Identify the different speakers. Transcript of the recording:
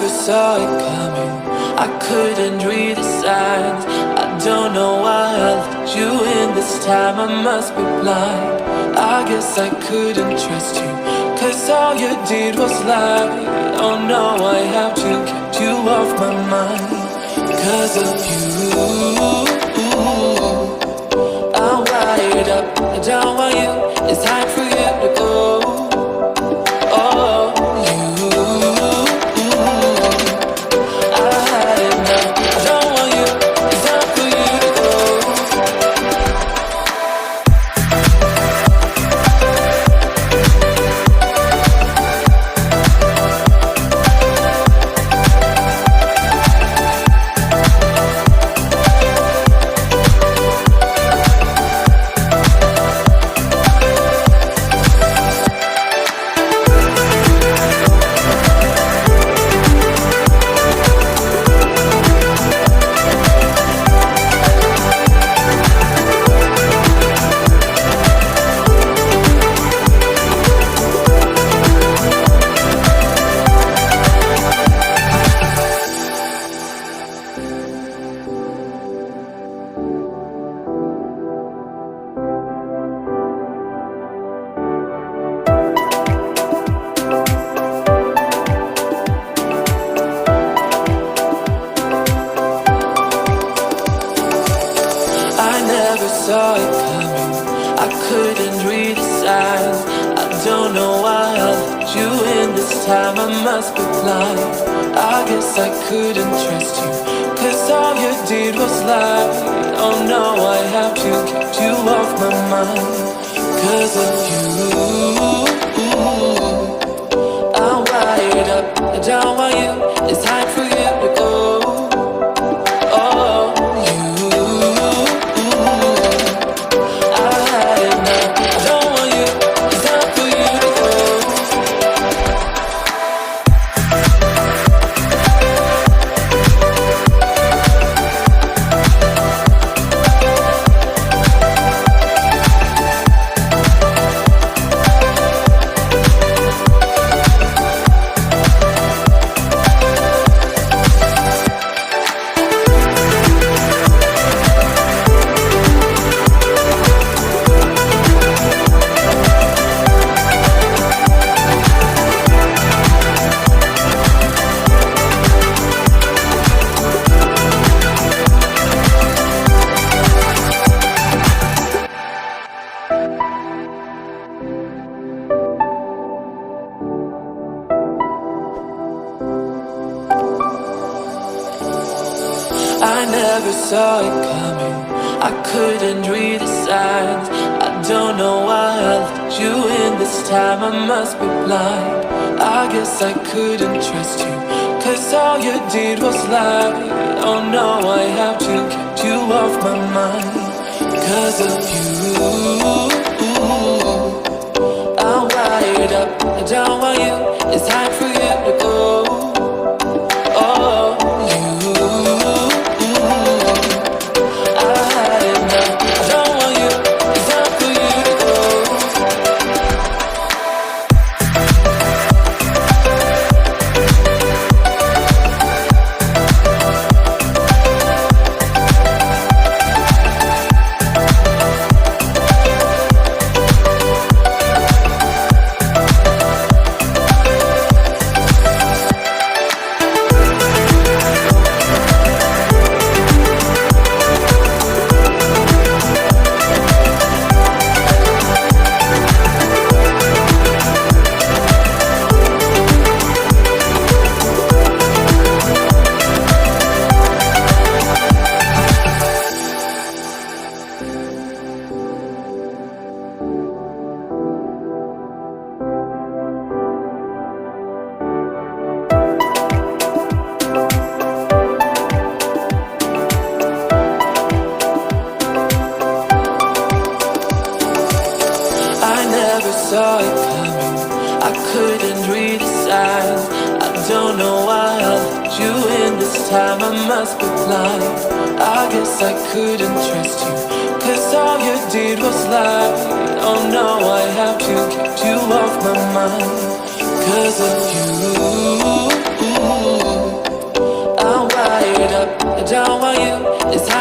Speaker 1: never saw it coming. I couldn't read the signs. I don't know why I let you in this time. I must be blind. I guess I couldn't trust you, 'cause all you did was lie. Oh no, I have to keep you off my mind. 'Cause of you, I'm wired up. I don't want you. It's time for you to go. Oh, you, I had enough. I don't want you. It's time for you to go. Saw it coming. I couldn't read the signs. I don't know why I let you in this time. I must be blind. I guess I couldn't trust you, 'cause all you did was lie. Oh no, I have to keep you off my mind. 'Cause of you, I'm wired up. I don't want you. It's time for you to go. Oh, I never saw it coming. I couldn't read the signs. I don't know why I let you in this time. I must be blind. I guess I couldn't trust you, 'cause all you did was lie. Oh no, I have to keep you off my mind. 'Cause of you, I'm wired up. I don't want you. It's time for you to go. Oh, you, I had enough. I don't want you. It's time for you to go. I never saw it coming. I couldn't read the signs. I don't know why I let you in this time. I must be blind. I guess I couldn't trust you, 'cause all you did was lie. Oh no, I have to keep you off my mind. 'Cause of you, I'm wired up. I don't want you. It's time for you to go. Oh, you, I had enough. I don't want you. It's time for you to go. saw it coming. I couldn't read the signs. I don't know why I let you in this time. I must be blind. I guess I couldn't trust you, 'cause all you did was lie. Oh no, I have to keep you off my mind 'cause of you. I'm wired up, I don't want you. It's